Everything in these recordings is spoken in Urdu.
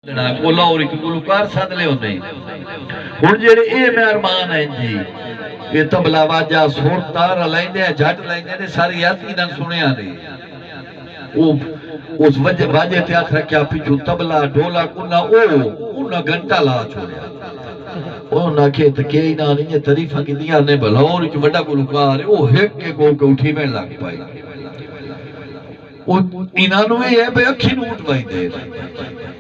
اور ایک گلوکار سد لے ہونے ہن جڑے اے مہربان ہیں جی یہ تبلا واجا سر تار لیندے جھٹ لیندے نے ساری یقیناً سنیا نے اس واجے تے آکھ رکھیا پیچھو تبلا ڈھولا کنا اونا گھنٹہ لا چھوڑیا اونا کہت کئی نہ نہیں تعریفاں کی دیا نے بلاور وچ بڑا گلوکار ہے او ہک کے کو اٹھی میں لگ پائی انہاں نوں یہ ہے بے اکھی نوٹ وائیں دے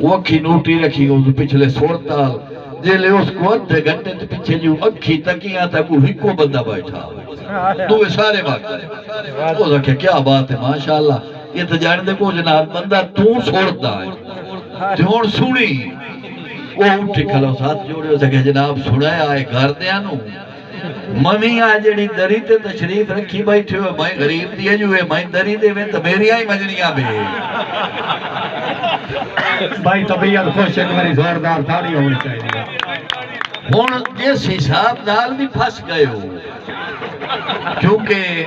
وہ اکھی نوٹی رکھی اس پچھلے سورتال جیلے اس کو ادھے گھنٹے تے پیچھے جو اکھی تکیاں تک وہ ہکو بندہ بیٹھا دوے سارے وقت وہ رکھے کیا بات ہے ماشاءاللہ یہ تو جان دے کو جناب بندہ تو سورتا ہے جون سنی وہ اٹھے کھلو ساتھ جوڑے ہو سکے جناب سنایا آئے گھر دیا نو ممی آجڑی دری تے تشریف رکھی بیٹھے ہوئے میں غریب دیئے جو ہے میں دری دے میں تو میری آئی مجنیاں بے بھائی طبیعت خوش ایک میری زوردار تھاڑی ہونی چاہیے ہون جس حساب نال بھی پھنس گئے ہو کیونکہ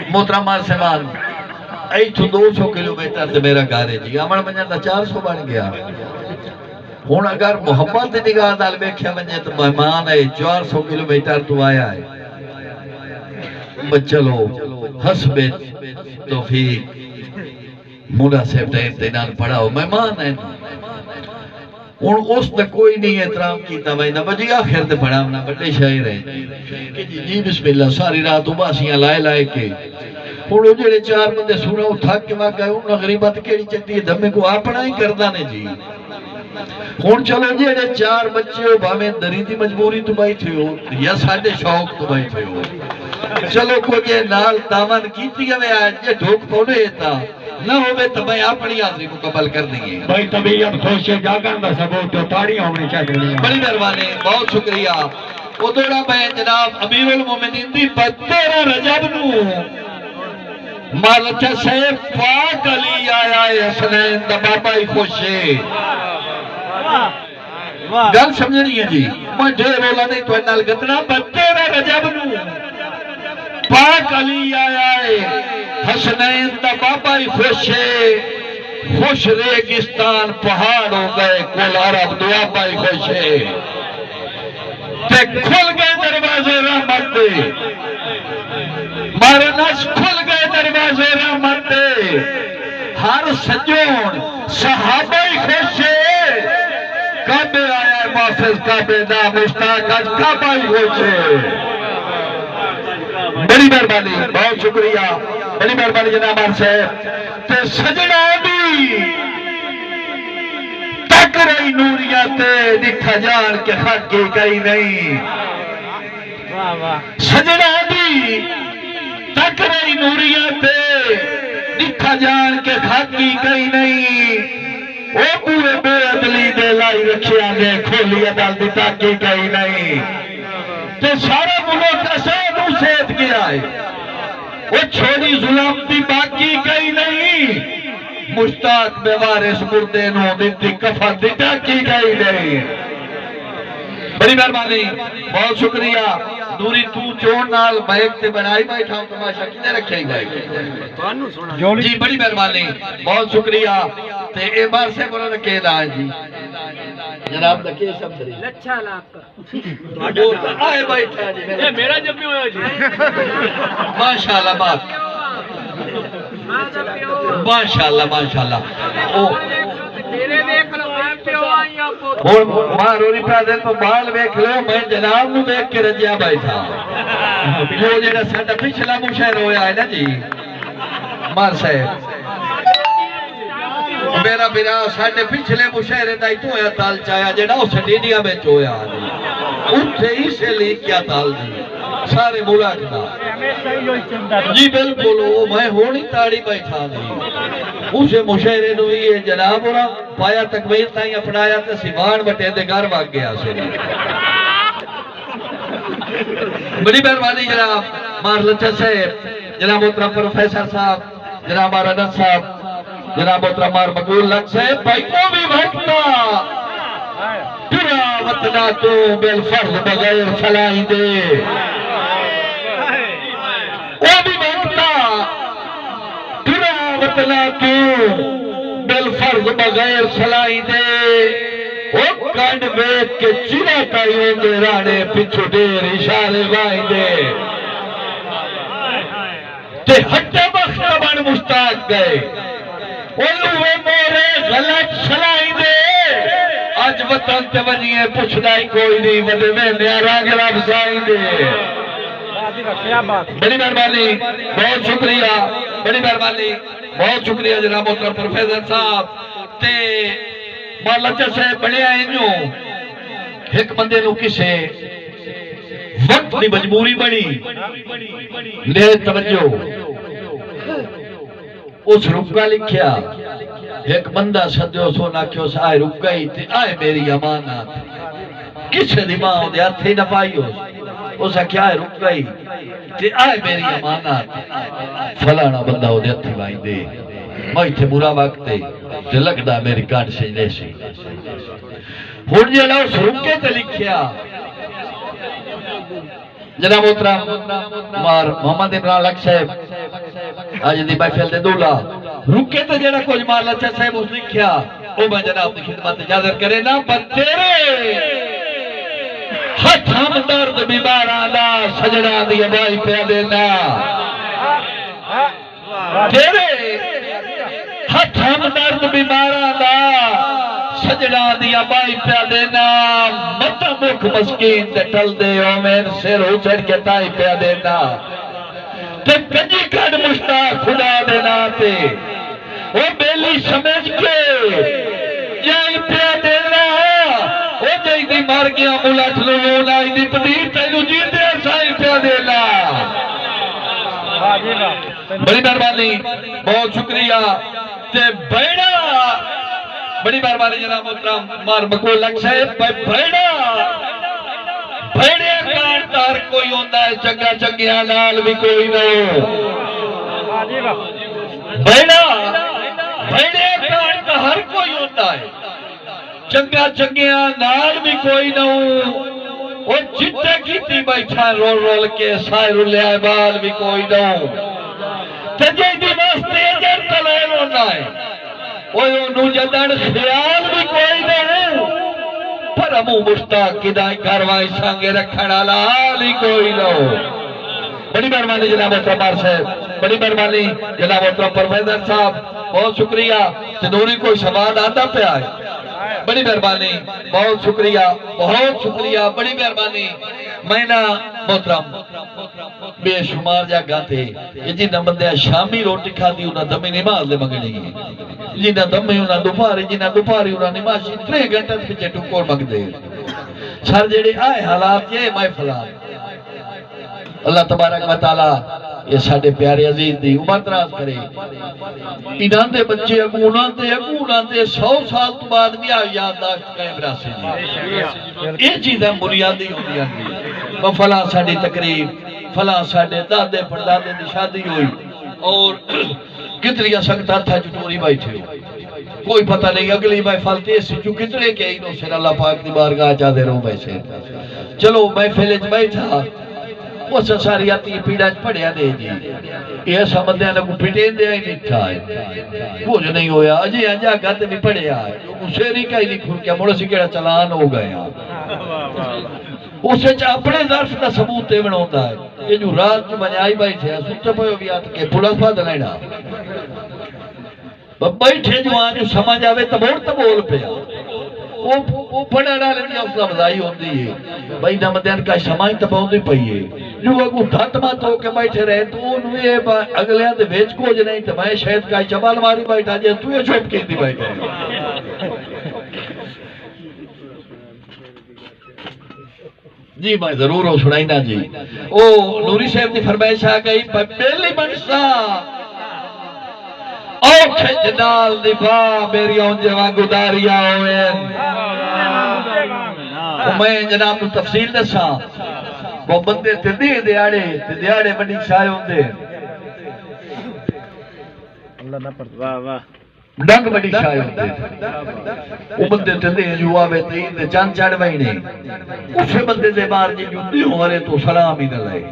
محترم سیمان ایتھو 200 کلومیٹر تے میرا گھر ہے جی امن منجن دا 400 بن گیا ہون اگر محبت نگاہ نال ویکھیا ونجے تو مہمان ہے 400 کلومیٹر تو آیا ہے چلو حسب توفیق مناسب ٹائم تے نال پڑھاؤ مہمان ہے ہن اس تے کوئی نہیں احترام کیتا میں نہ بجی آخر تے پڑھاونا بڑے شاعر ہیں کہ جی بسم اللہ ساری رات اباسیاں لائے لائے کے ہن او جڑے چار بندے سنو تھک کے وا گئے انہاں غریبت کیڑی چٹی دمے کو اپنا ہی کردا نے جی ہن چلو جڑے چار بچے ہو بھاویں دری دی مجبوری تو بیٹھے ہو یا ساڈے شوق تو بیٹھے ہو چلو کوئی نال دامن کیتی ہے آج یہ ڈھوک پونے تا نہ ہوئے تو میں اپنی حاضری کو قبل کر دیں بھائی طبیعت خوش ہے جاگن دا ثبوت تو تاڑی ہونی چاہیے بڑی مہربانی بہت شکریہ وہ دوڑا میں جناب امیر المومنین دی 12 رجب نو مالچہ سے پاک علی آیا ہے حسنین دا بابا ہی خوش ہے گل سمجھنی ہے جی میں ڈھیر بولا نہیں تو انال گتنا 12 رجب نو پاک علی آیا ہے حسنین دا بابا ہی خوش ہے خوش ریگستان پہاڑ ہو گئے کل عرب دعا پائی خوش ہے تے کھل گئے دروازے رحمت دے مارے نش کھل گئے دروازے رحمت دے ہر سجون صحابہ ہی خوش ہے کعبے آیا ہے محفظ کعبے دا مشتاق آج کعبہ ہی خوش ہے بڑی مہربانی بہت شکریہ بڑی مہربانی جناب صاحب تے سجنا دی تک رہی نوریاں تے دکھا جان کے خط کی کئی نہیں سجنا دی تک رہی نوریاں تے دکھا جان کے خط کی کئی نہیں او پورے بے عدلی دے لائی رکھے آگے کھولی عدالت تک کی کئی نہیں تے سارا ملک اسے نو سیت گیا ہے وہ چھوڑی ظلمتی باقی کئی نہیں مشتاق بے وارث مردے نو دیتی کفا دیتا کی گئی نہیں بڑی مہربانی بہت شکریہ دوری تو چون نال بائک تے بنائی بیٹھا ہوں تماشا کنے رکھے ہی بائک جی بڑی مہربانی بہت شکریہ تے اے بار سے بولا رکھے دا جی جناب دا کیے شب دری لچھا لاکھ آئے بیٹھا جی میرا جب بھی ہویا جی ماشاءاللہ بات ماشاءاللہ ماشاءاللہ میرے دیکھ لو میں پیو آئی آپ کو اور ماروری پرادن کو بال بیک لو میں جناب نو بیک کے رجیا بیٹھا وہ جیڑا ساڑھا پچھلا مشہر ہویا ہے نا جی مار صاحب میرا بیرا ساڑھے پچھلے مشہر دائی تو ہویا تال چایا جیڑا اس ڈیڈیا میں چویا اٹھے ہی سے لی کیا تال جی سارے ملاک دا جی بالکل وہ میں ہونی تاڑی بیٹھا دی اسے مشہرے نو یہ جناب ہونا پایا تکبیر تائیں اپنایا تا سیوان بٹے دے گھر باگ گیا سے بڑی مہربانی جناب مار لچہ صاحب جناب محترم پروفیسر صاحب جناب آردت صاحب جناب محترم مار مقبول لگ صاحب بھائی کو بھی وقتا پورا وطنہ تو بالفرض بغیر فلائی دے وہ بھی وقتا پورا وطنہ تو بالفرض بغیر سلائی دے او کنڈ ویک کے چرا تائیوں دے رانے پچھو دیر اشارے بائی دے تے ہٹے وقت بن مشتاق گئے انہوں مورے غلط سلائی دے آج وطن تے ونیے پوچھدائی کوئی نہیں ودے میں نیارا گراب سائی دے بڑی مہربانی بہت شکریہ بڑی مہربانی بہت شکریہ جناب محترم پروفیسر صاحب تے مولا سے بڑے آئیں جو ایک بندے نو کسے وقت دی مجبوری بڑی لے توجہ اس رکا لکھیا ایک بندہ صدیو سونا کیوں سے آئے رکائی تے آئے میری امانت کسے دی ماں دے ہاتھی نہ پائی اسا کیا ہے رکائی تے آئے میری امانت فلانا بندہ ہو دے ہاتھی بائی دے میں تھے برا وقت تے لگدا میری کارڈ سے لے سی ہن جے لو رکے تے لکھیا جناب محترم مار محمد عمران لک صاحب آج دی محفل دے دولا رکے تے جڑا کچھ مار لچا صاحب اس لکھیا او میں جناب دی خدمت اجازت کرے نا پر تیرے ہاتھ ہم درد بیماران دا سجڑا دی بائی پہ دینا تیرے ہاتھ ہم درد بیماران دا سجڑا دیا بائی پہ دینا مطا مکھ مسکین تے ٹل دے اومین سر اچھڑ کے تائی پہ دینا تے کنجی کھڑ مشتاق خدا دینا تے او بیلی سمجھ کے جائی پہ دینا او جائی دی مار گیا ملٹ لون آئی دی پدیر تینو جیتے سائی پہ دینا بڑی مہربانی بہت شکریہ تے بیڑا بڑی مہربانی جناب محترم مار مقبول لک صاحب بھیڑے کانٹار کوئی ہوندہ ہے چنگا چنگیاں نال بھی کوئی نہ ہو بھیڑے کانٹار ہر کوئی ہوندہ ہے چنگا چنگیاں نال بھی کوئی نہ ہو اور جتنے کیتی بیٹھا رول رول کے سائر لے بال بھی کوئی نہ ہو تجھے دی واسطے جر تلائل ہونا ہے انہوں جدن خیال بھی کوئی نہیں پر امو مشتاق کی دائیں کاروائی سانگے رکھنا لالی کوئی نہ ہو بڑی مہربانی جناب محترم مار صاحب بڑی مہربانی جناب محترم پروفیسر صاحب بہت شکریہ تنوری کوئی سوال آتا پہ آئے بڑی مہربانی بہت شکریہ بڑی مہربانی میں نا محترم بے شمار جاگا تھے یہ جنہ بندے شامی روٹی کھا دی انہاں دمی نماز لے مگنی گی جنہ دمی انہاں دوپاری انہاں نماز 3 گھنٹے پچھے ٹکور مگ دے سر جڑے آئے حالات یہ محفلات اللہ تبارک و تعالی یہ ساڑھے پیارے عزیز دی عمر دراز کرے انہاں دے بچے اگوناں دے 100 سال تو بعد بھی آئی یادداشت قائم راسے دی یہ چیزیں بنیادی ہوندی ہیں فلاں ساڑھی تقریب فلاں ساڑھے دادے پردادے دی شادی ہوئی اور کتنی سکتا تھا جٹوری بیٹھے کوئی پتہ نہیں اگلی محفل تیسی جو کتنے کے انہوں سے اللہ پاک دی بارگاہ جا دے رہوں بیسے چلو محفل اچ بیٹھا وہ ساری آتی پیڑا پڑھیا دے جی یہ سمجھتے ہیں کو پیٹین دے ہی نہیں تھا کچھ نہیں ہویا اجی انجا گھتے بھی پڑھیا اسے نہیں کہیں نہیں کھل کیا موڑا سی کیڑا چلان ہو گئے اسے اپنے ظرف کا ثبوت ایون ہوتا ہے یہ جو رات جو بنیائی بیٹھے ہیں سوچتے پہ بھی آتا کہ پولیس پا دلینا بیٹھے جو آن جو سمجھ آوے تب بول پہ وہ پڑھا ڈالے دیا اس کا بزائی ہوتی ہے بھائی نمدین کا سمائی تب ہوتی پہی ہے جو اگو دھت مات ہو کے بیٹھے رہے تو انوے اگلے ہاں دے بیچ کو جو نہیں تو میں شہد کا چبال ماری بیٹھا جائے تو یہ چھوپ کی تھی بیٹھے جی میں ضرور ہو سنائی نا جی او نوری صاحب دی فرمائش آ گئی پہلی منشا اوکھے جنال دی باں میری اون جوان گداریا ہوئے میں جناب نو تفصیل دسا وہ بندے تدی دیاڑے بڑی شاہ ہوندے ڈنگ بڑی شاہ ہوندے وہ بندے تدی جو آوے تین دے چاند چاڑ بہنے اسے بندے دے بار جی جو دیوں ہرے تو سلام ہی نہ لائے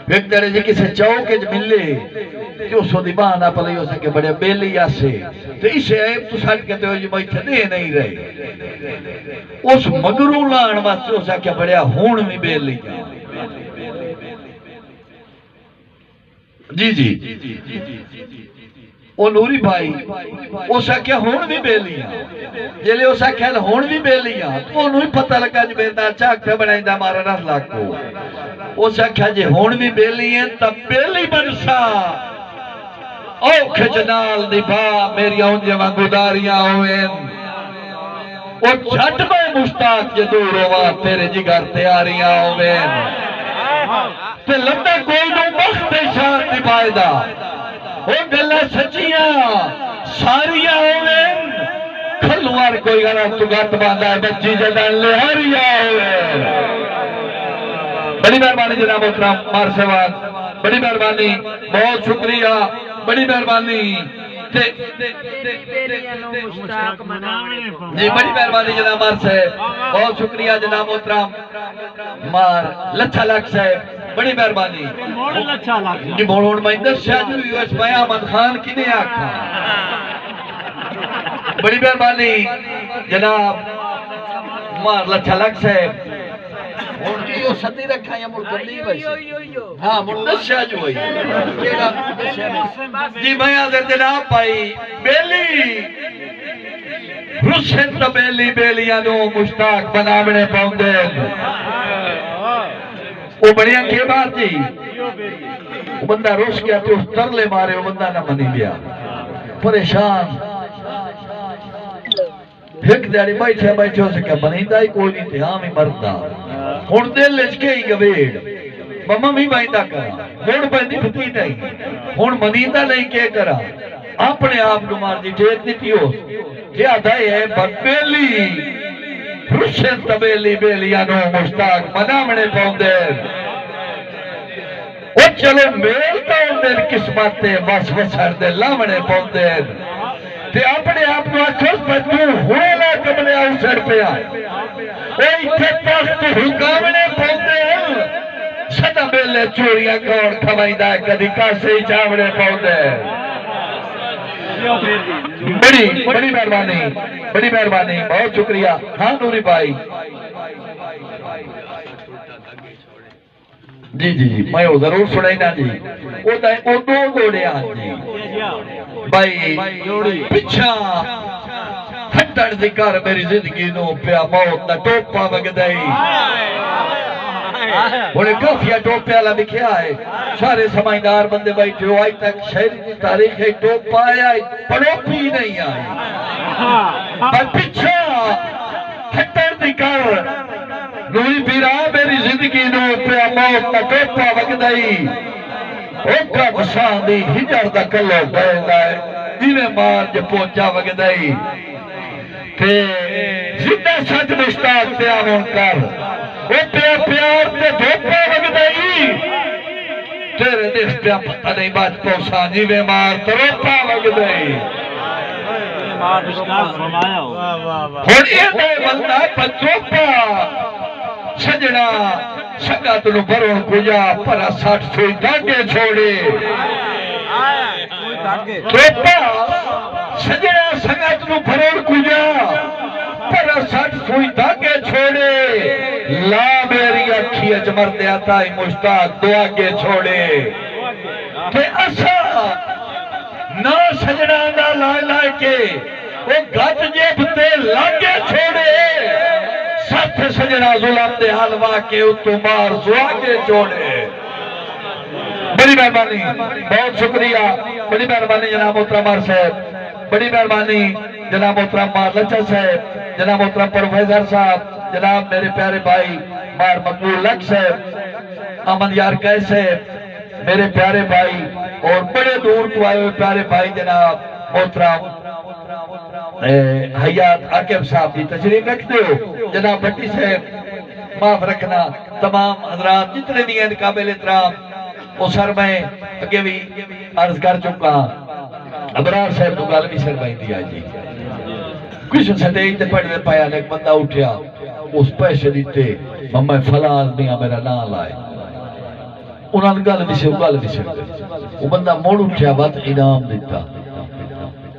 ایک دڑے جی کسی چوک جو ملے جو سو دی بہانا پلے ہو سکے بڑے بیلی آسے تو اسے عیب تو ساتھ کہتے ہو جی میں تھنے نہیں رہے اس مگروں لان واسطے ہو سکے بڑے ہون میں بیلی جا جی جی وہ نوری بھائی وہ سکھے ہون بھی بے لیا جیلے وہ سکھے ہون بھی بے لیا تو انہوں ہی پتہ لگا جو بیندہ چاک پہ بنائیں دا مارا رس لاکھو وہ سکھے جے ہون بھی بے لیا تب بے لی بنسا او کھجنال نبا میری آن جوان گداریاں ہوئیں وہ جھٹ میں مشتاق جے دور ہوا تیرے جگر تیاریاں ہوئیں تے لگتا کوئی نو مخت شان نبائے دا وہ گلہ سچیاں ساریاں ہوئیں کھلوار کوئی غرب تو گھت باندھا ہے بچی جدن لہریاں ہوئیں بڑی مہربانی جناب محترم مار سواد بڑی مہربانی بہت شکریہ بڑی مہربانی جی بڑی مہربانی جناب مار صاحب بہت شکریہ جناب محترم مار لچھا لاکھ صاحب بڑی مہربانی جی موڑ مہندر شاہ جو اس میں احمد خان کی نے آکھا بڑی مہربانی جناب مار لچھا لاکھ صاحب اور کی یہ ستی رکھا یا مرکلی ویسے ہاں مردد شاہ جو ہوئی جی میں آدھر جناب پائی بیلی رسن تا بیلی بیلیانو مشتاق بنامنے پاؤندے وہ بڑیاں کے بات جی وہ بندہ روش کیا تو ترلے مارے وہ بندہ نہ منی بیا پریشان ایک دیاری بیٹھے ہو سکیا بنیندہ ہی کوئی نہیں تھے ہاں میں مرتا ہون دل لچکے ہی گویڑ مما بھی بائندہ کرا ہون بندی پھتی نہیں ہون منیندہ نہیں کیا کرا اپنے آپ نمار دی ٹھیک دیتی ہو کیا دائی ہے بدبیلی رشن تبیلی بیلیانو مشتاق منامنے پاؤندر وہ چلو میلتا اندر قسمت بس وسر دے لامنے پاؤندر تے اپنے آپ کو اچھوس بدو ہوئے لا کبلے آؤ سر پہ آئے اوہ اتھے تخت حکامنے پاؤندے ہیں سدا بیلے چوریاں کون کھوائیں دائے کدھی کاسے ہی چاوڑے پاؤندے بڑی مہربانی بہت شکریہ ہاں نوری بھائی جی جی جی میں وہ ضرور سنائی نا جی وہ دو گوڑے آن جی بھائی پچھا ہٹڑ ذکر میری زندگی نو پیا موت نہ ٹوپا وگدائی انہیں کافیہ ٹوپیا لہ بکھیا ہے سارے سمائندار بندے بیٹھے ہو آئی تک شہری تاریخ ہے ٹوپا آئی پڑوپی نہیں آئی پر پچھا ہٹڑ ذکر نوری پیرا میری زندگی نو پیا موت نہ ٹوپا وگدائی اوکا بسان دی ہجر دا کلو بیندہ ہے دیوے مار جو پوچا وگدائی تے زندہ سچ مشتاق تے آمون کر وہ پیا پیار تے دھوپا وگدائی تیرے دیس پیا پتہ نہیں بات پوسان جیوے مار تروپا وگدائی اور یہ دے بندہ پچوپا سجنا سگا تنو برون کجا پرا 60 سوئی دانگے چھوڑے توپا سجنا سگا تنو برون کجا پرا 60 سوئی دانگے چھوڑے لا میری اکھی اجمر دے آتا ہی مشتاق دو آگے چھوڑے کہ اسا نا سجنا دا لائے لائے کے وہ گھٹ جیب تے لانگے چھوڑے ساتھ سجنا ظلم دے حلوہ کے اتو مار زواگے چھوڑے بڑی مہربانی بہت شکریہ بڑی مہربانی جناب محترم مار صاحب بڑی مہربانی جناب محترم مار لچا صاحب جناب محترم پروفیسر صاحب جناب میرے پیارے بھائی مار مقبول لک صاحب احمد یار کہہ صاحب میرے پیارے بھائی اور بڑے دور تو آئے ہوئے پیارے بھائی جناب محترم حیات عاقب صاحب کی تشریف رکھتے ہو جناب بھٹی صاحب معاف رکھنا تمام حضرات جتنے بھی ہیں قابل احترام وہ سر میں اگے بھی عرض کر چکا ابرار صاحب تو گل بھی سر میں دیا جی کچھ سٹیج تے پڑھنے پایا ایک بندہ اٹھیا اس پیسے دیتے میں فلاں آدمی میرا نام لائے انہوں نے گل بھی سے وہ بندہ موڑ اٹھیا بات انعام دیتا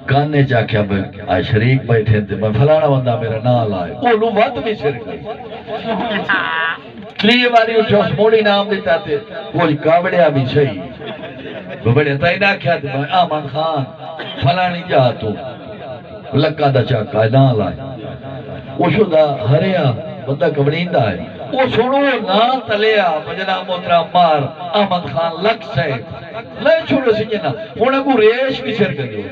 کانے جا کے آئے شریک بیٹھے تھے میں فلانا بندہ میرا نال آئے وہ لو بات بھی سر گئی تریے باری اٹھا اس موڑ انعام دیتا تھے وہ کابڑیا بھی صحیح وہ بڑے تائینا کیا تھے میں آمان خان فلانی جا تو لکا دا چاکا ہے نال آئے وہ شدہ ہریا بندہ کبڑیندہ ہے وہ سنو نا تلیا مجنہ محترم مار احمد خان لک سے لے چھوڑو سی جنا ہونے کو ریش بھی سر گئے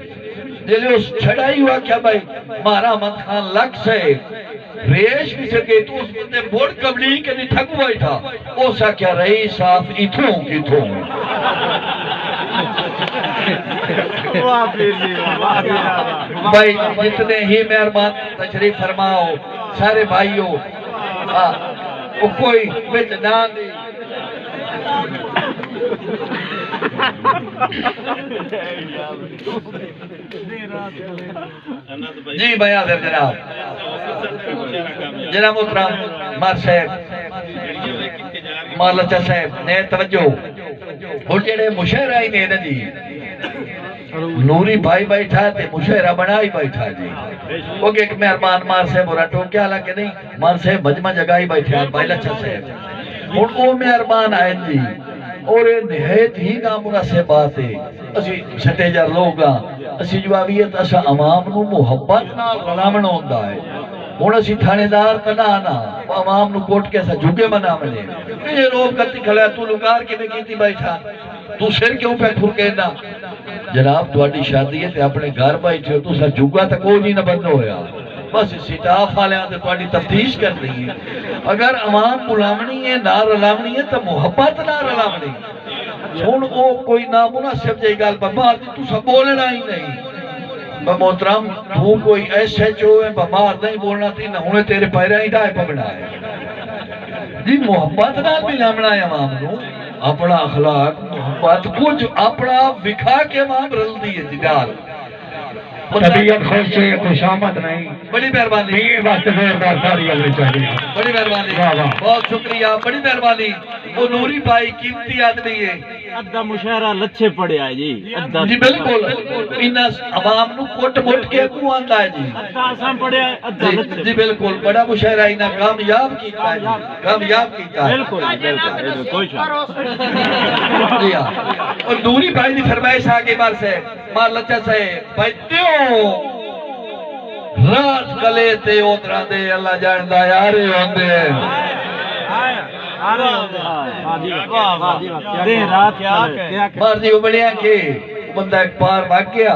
جلے اس چھڑائی ہوا کیا بھائی مارا احمد خان لک سے ریش بھی سر گئے تو اس بندے بوڑ کبڑی کے نہیں تھک ہوئی تھا وہ سا کیا رہی صاف اتھوں کی تھوں بھائی جتنے ہی مہربان تشریف فرماؤ سارے بھائیوں وہ کوئی بچ نہ دی جی بھائی آدھر جناب جناب محترم مار صاحب مار لچا صاحب نے توجہ وہ جڑے مشاعرہ ہی نے جی نوری بھائی بیٹھا تے مشاعرہ بنائی بیٹھا جی وہ کہ ایک مہربان مار صاحب اور اٹھو کیا حالانکہ نہیں مار صاحب مجمع جگائی بیٹھے ہیں بھائی لچا صاحب اور وہ مہربان آئے جی اور نہایت ہی نامناسب بات ہے اسی سٹے جار لوگ اسی جوابیت اسا عوام نو محبت نال رلاون ہوندا ہے ہن اسی تھانے دار تنا آنا عوام نو کوٹ کے اسا جھگے بنا منے یہ لوگ کتی کھڑا تو لگار کے میں کیتی بیٹھا تو سر کیوں پہ کھر کے نہ جناب تواڈی شادی ہے تے اپنے گھر بیٹھے ہو تو سا جھگا تے کوئی نہیں نہ بند ہویا بس سٹاف والے تے تواڈی تفتیش کر رہی ہے اگر عوام بلاونی ہے نہ رلاونی ہے تو محبت نہ رلاونی ہن او کوئی نامناسب جی گل بمار تو سب بولنا ہی نہیں محترم تو کوئی ایسے جو ہے بمار نہیں بولنا تھی نہ ہونے تیرے پیرا ہی ڈائے پبنا ہے جی محبت نہ بھی لامنا ہے عوام نو اپنا اخلاق محبت کچھ اپنا بکھا کے عوام رل دی ہے جدال طبیعت خوش سے خوش آمد نہیں بڑی مہربانی یہ واسطے زوردار تالی ہونے چاہیے بڑی مہربانی بہت شکریہ بڑی مہربانی وہ نوری بھائی قیمتی آدمی ہے ادھا مشاعرہ لچھے پڑے آئے جی جی بالکل انہاں عوام نو کوٹ موٹ کے کو آندا ہے جی ادھا آسان پڑے آئے ادھا لچھے جی بالکل بڑا مشاعرہ انہاں کامیاب کیتا ہے کامیاب کیتا ہے بالکل کوئی شاہ جی ہاں اور نوری بھائی نے فرمائش آگے بار سے مار لچا سے بھائیوں رات گلے تے اوترا دے اللہ جاندا یارے ہوندے ہیں مار جی بڑھیا کہ بندہ ایک پار بھاگ گیا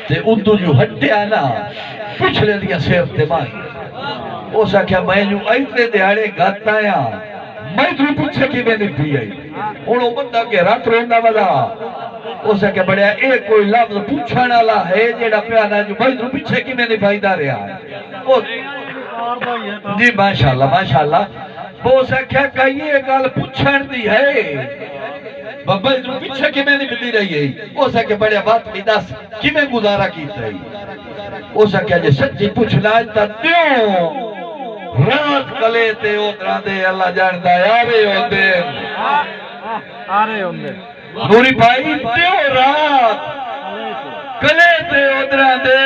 تے اندو جو ہٹیا نا پوچھ لے دیا سیر تے مائی او سا کیا میں جو ایتنے دیاڑے گھات آیا میں تو پوچھے کی میں نے بھی آئی انہوں بندہ کے رات روندہ بدا او سا کیا بڑھیا ایک کوئی لفظ پوچھانا لا ہے جیڑا پیانا جو میں تو پوچھے کی میں نے بھائیدہ رہا ہے جی ماشاءاللہ ماشاءاللہ وہ سا کیا کہیے گال پوچھان دی ہے بابا جو پیچھے کی میں نے بھی رہی ہے وہ سا کہ بڑے بات بھی دس کی میں گزارا کیتا ہے وہ سا کیا جے سچی پوچھنا تا دیوں رات کلے تے اوترا دے اللہ جاندا یارے ہوندے نوری بھائی دیوں رات کلے تے اوترا دے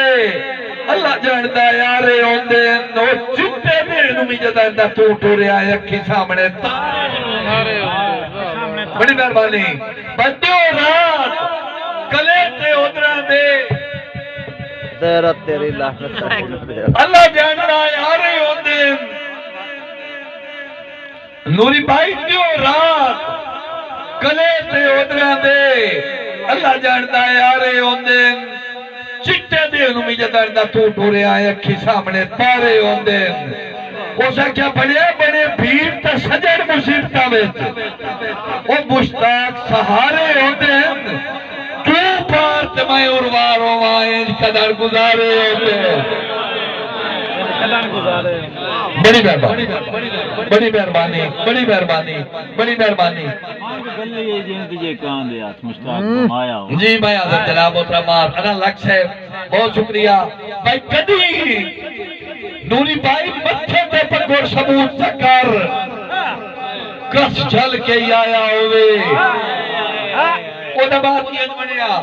اللہ جاندا یارے ہوندے نو چٹے دے نمی جدا تو ٹورے آئے اکھی سامنے بڑی مہربانی بندیوں رات کلے تے اوترا دے دیرت تیری لاحت اللہ جاننا یارے ہوندے نوری بھائی دیو رات کلے تے اوترا دے اللہ جاننا یارے ہوندے چٹے دے نمی جدا تو ٹورے آئے اکھی سامنے تارے ہوندے وہ سا کیا بڑے بڑے بھیڑ تا سجڑ مصیبتہ میں وہ مشتاق سہارے ہوتے ہیں تو پارت میں ارواروں آئیں قدر گزارے ہوتے ہیں بڑی مہربانی بڑی مہربانی بڑی مہربانی بڑی مہربانی جی میں حضرت جناب محترمات انا لکھ صاحب بہت شکریہ بھائی کدی نوری بھائی مچھے تے پر گوڑ ثبوت سکر کس چل کے ہی آیا ہوئے وہ بعد کی بنیا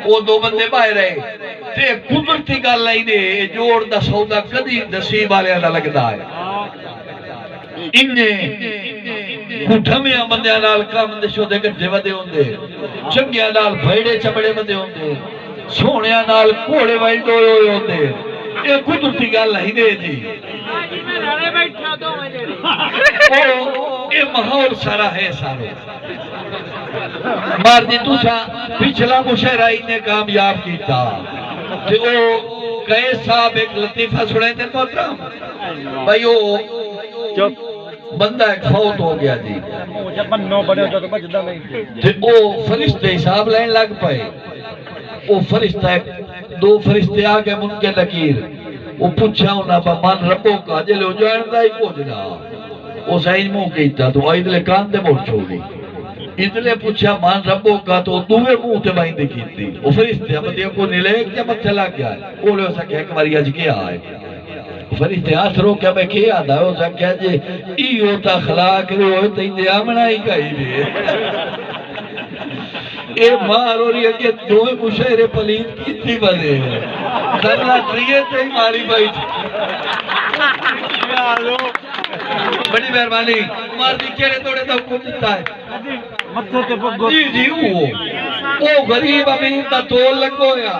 وہ دو بندے باہر رہے تے قدرتی گل آئی نے جوڑ دا سودا کدی نصیب والے دا لگدا ہے انہیں کٹھمیاں بندیاں نال کام دے شودے گڈھے ودے ہوندے چنگیاں نال بھیڑے چبڑے ودے ہوندے سونیاں نال کوڑے وائل دوئے ہوئے ہوندے یہ قدرتی گل نہیں دے جی یہ ماحول سارا ہے سارے مار جی تُسا پچھلا مشاعرہ نے کامیاب کیتا تے او کہے صاحب ایک لطیفہ سنے تھے محترم بھائی وہ بندہ ایک فوت ہو گیا جی تے او فرشتے حساب لین لگ پائے او فرشتہ دو فرشتے آگے منکر نکیر وہ پوچھا انہاں با من ربوں کا جلے ہو جاندا ہی پوچھنا وہ سائن منہ کیتا تو ادلے کان دے موڑ چھوڑی ادلے پوچھا من ربوں کا تو دوے منہ تے بائندے کیتی وہ فرشتے بدیو کو نیلے کیا متھے لگ گیا ہے وہ لے سکے ایک ماری اج کیا ہے فرشتے ہاتھ رو کیا میں کیا آدھا ہو سکیا جی ای ہوتا خلاق رو ہوتا ہی دے آمنا ہی کہی دے اے مار اور یہ کہ دوئے مشاعرے پلید کیتی بنے کرنا تریے تے ہی ماری بائی بڑی مہربانی مار دی کیڑے توڑے تو حکم دیتا ہے جی جی وہ غریب امین تا تول لگویا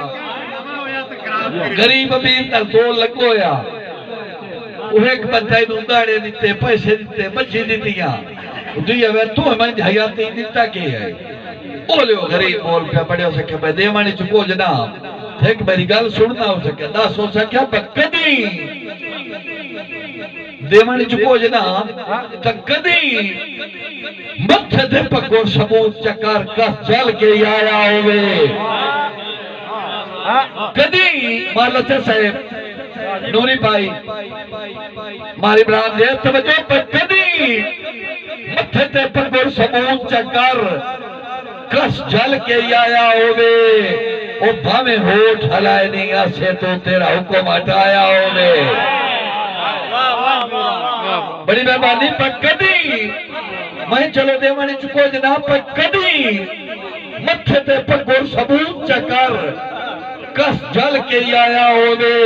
غریب امین تا تول لگویا وہ ایک بچہ انہوں داڑے دیتے پیسے دیتے بچی دیتیاں دویا ویر تو ہمیں حیاتی دیتا کی ہے بولے ہو غریب بول پہ بڑے ہو سکے پہ دیمانی چکو جناب ایک میری گل سننا ہو سکے داس ہو سکے پہ کدی دیمانی چکو جناب تا کدی متھے دے پکو ثبوت چکار کس چل کے آیا ہوئے کدی مالتے صاحب نوری بھائی ماری بران دے توجہ پہ کدی متھے دے پکو ثبوت چکار کس جل کے آیا ہوئے او بھامے ہوٹ ہلائے نہیں آسے تو تیرا حکم ہٹایا ہوئے بڑی مہربانی پر کدی میں چلو دیوانی چکو جناب پر کدی متھے تے پر گور ثبوت چکر کس جل کے آیا ہوئے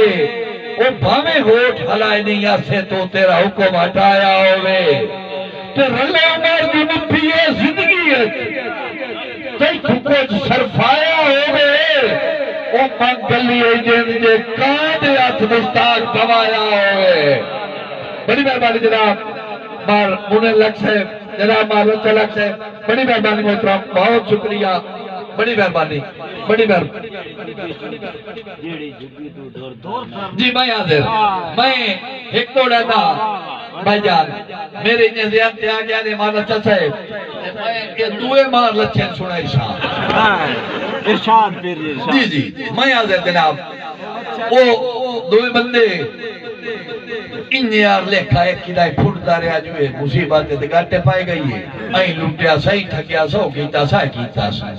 او بھامے ہوٹ ہلائے نہیں آسے تو تیرا حکم ہٹایا ہوئے تو رلے عمر دی مٹھی ہے زندگی ہے کئی کچھ سرفایا ہوئے او منگلی ایجن جے کاندے ہاتھ مستاق دوایا ہوئے بڑی مہربانی جناب مار مونے لگ سے جناب مار لچہ لگ سے بڑی مہربانی محترم بہت شکریہ بڑی مہربانی بڑی مہربانی جی میں حاضر میں ایک توڑا تھا بھائی جان میرے انہیں زیادہ تے آگیا نے مار لچہ صاحب یہ دوئے مار لچھیں سنائی شاہ ارشاد پھر ارشاد جی جی میں حاضر جناب وہ دوئے بندے انہیں یار لکھا ایک کدائی پھوٹتا رہا جو ہے مصیبات تے گاٹے پائے گئی ہے این لوٹیا سہی تھکیا سو کیتا سا کیتا سا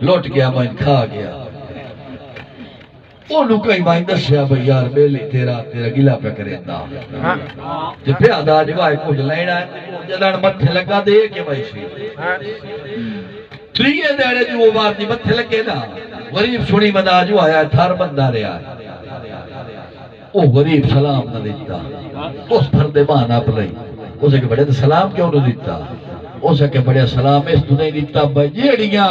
لوٹ گیا میں کھا گیا وہ لکائی مائن دسیا بھئی یار بیلی تیرا گلہ پہ کرے دا جب پہ آدھا جو آئے کچھ لینا ہے جدان متھے لگا دے کہ بھائی سی تریے دیڑے جو وہ بار دی متھے لگے نا غریب سنی بندہ جو آیا تھار بندہ رہا ہے وہ غریب سلام نہ دیتا اس پر دے مانا پلائی اسے کہ بڑے سلام کیوں نہ دیتا اسے کہ بڑے سلام اس تو نہیں دیتا بجیڑیاں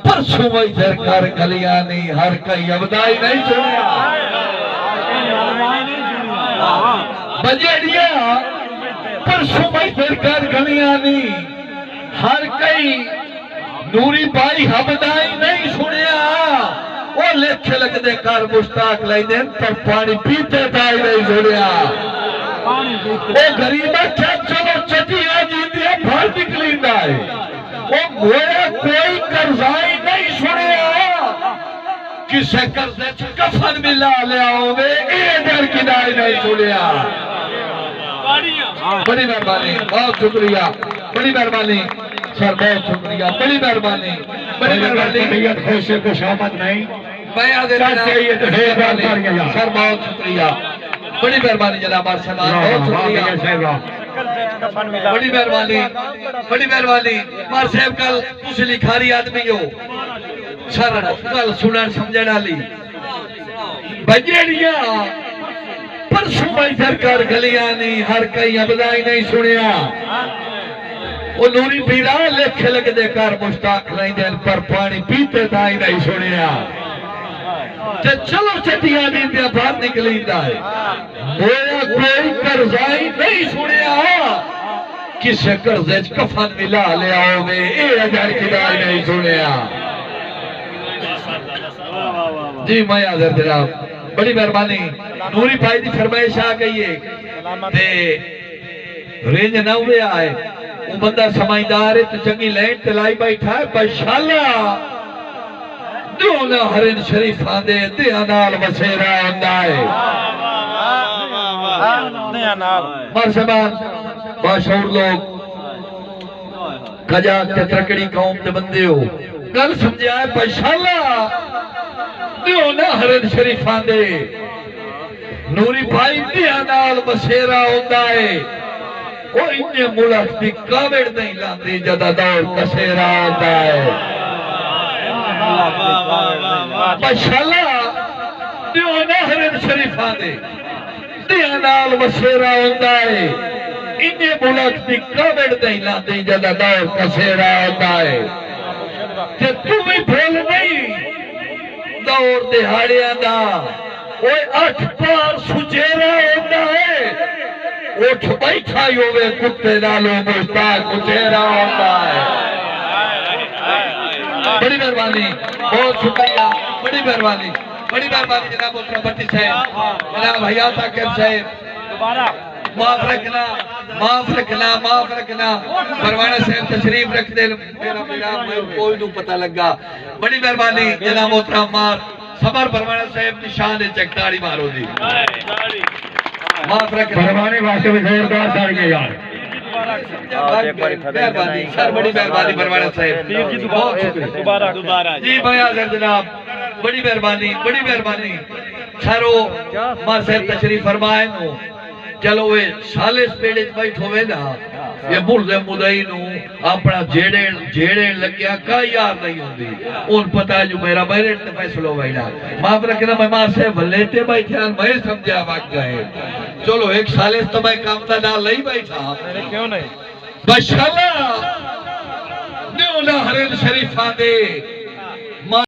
پرسوں میں سرکار گلیاں نہیں ہر کئی عبدائی نہیں چھوڑیا بجیڑیاں پرسوں میں سرکار گلیاں نہیں ہر کئی نوری بائی عبدائی نہیں چھوڑیا وہ لکھے لگ دے کار مشتاق لائی دیں پر پانی پیتے دائی نہیں چھوڑیا وہ غریبہ چلو چٹی آجی دیا بھر نکلی دائی وہ مویا کوئی کرزائی نہیں سنیا کسے کرزے کفن ملا لیا ہوئے اے در کی دائی نہیں سنیا بڑی مہربانی بہت شکریہ بڑی مہربانی سر بہت شکریہ بڑی مہربانی بڑی مہربانی طبیعت خوشی کو شامت نہیں میں آدھے سر بہت شکریہ بڑی مہربانی جناب آرسمان بہت شکریہ بڑی مہربانی بڑی مہربانی مار صاحب کل تسی لکھاری آدمی ہو سر کل سنن سمجھن والی بجڑیاں پرسوں میں سرکار گلیاں نہیں ہر کئی ابدائی نہیں سنیا وہ نوری پیرا لکھ لگ دے کر مشتاق نہیں دین پر پانی پیتے تھائی نہیں سنیا چلو چٹیاں دیندیاں باہر نکلی دا ہے مویا کوئی قرضائی نہیں سنیا کسے قرضے کفن ملا لیا ہوگے اے اجار کدائی نہیں سنیا جی میں حاضر جناب بڑی مہربانی نوری بھائی دی فرمائش آ گئی ہے تے رینج نہ ہوئے آئے وہ بندہ سمجھدار ہے تو چنگی لینڈ تلائی بیٹھا ہے بشاللہ دونا ہرن شریف آندے دیا نال مسیرہ ہوندہ ہے مرسبان باشعور لوگ کجا کے ترکڑی قوم تے بندے ہو گل سمجھے آئے بشاللہ دیونا ہرن شریف آندے نوری بھائی دیا نال مسیرہ ہوندہ ہے وہ انہیں ملک بھی کاوڑ نہیں لاندی جدہ دور کسیرہ ہوندہ ہے ماشاءاللہ دیونا ہرن شریف آندے دیا نال مسیرہ ہوندہ ہے انہیں ملک بھی کاوڑ نہیں لاندی جدہ دور کسیرہ ہوندہ ہے کہ تمہیں بھول نہیں دور دہاڑیاں دا اوے 8 پار سجیرہ ہوندہ ہے اٹھ بیٹھا ہی ہوئے کتے نالوں مشتاق سجیرہ ہوندہ ہے بڑی مہربانی بہت شکریہ بڑی مہربانی جناب محترم بھٹی صاحب جناب حیات حاکم صاحب معاف رکھنا پروانہ صاحب تشریف رکھ دے میرا کوئی نو پتہ لگا بڑی مہربانی جناب محترم مار صبر پروانہ صاحب نشان چکتاری مارو دی معاف رکھنا پروانے واسطے بھی زوردار دار گئے یار مہربانی سر بڑی مہربانی پروانہ صاحب بہت شکریہ جی بھائی حاضر جناب بڑی مہربانی سارو مار صاحب تشریف فرمائے نو چلو وہ سالے سپیڑے بیٹھ ہوئے نا یہ مرد مدعی نو اپنا جیڑے لگیا کا یار نہیں ہوندی ان پتہ ہے جو میرا میرٹ فیصلہ ہوئی نا معاف رکھنا میں ماں سے بلیتے بیٹھے ہیں میں سمجھا وقت گئے چلو ایک سالے تو میں کام تا ڈال نہیں بیٹھا کیوں نہیں بشاللہ دیونا ہرین شریف آندے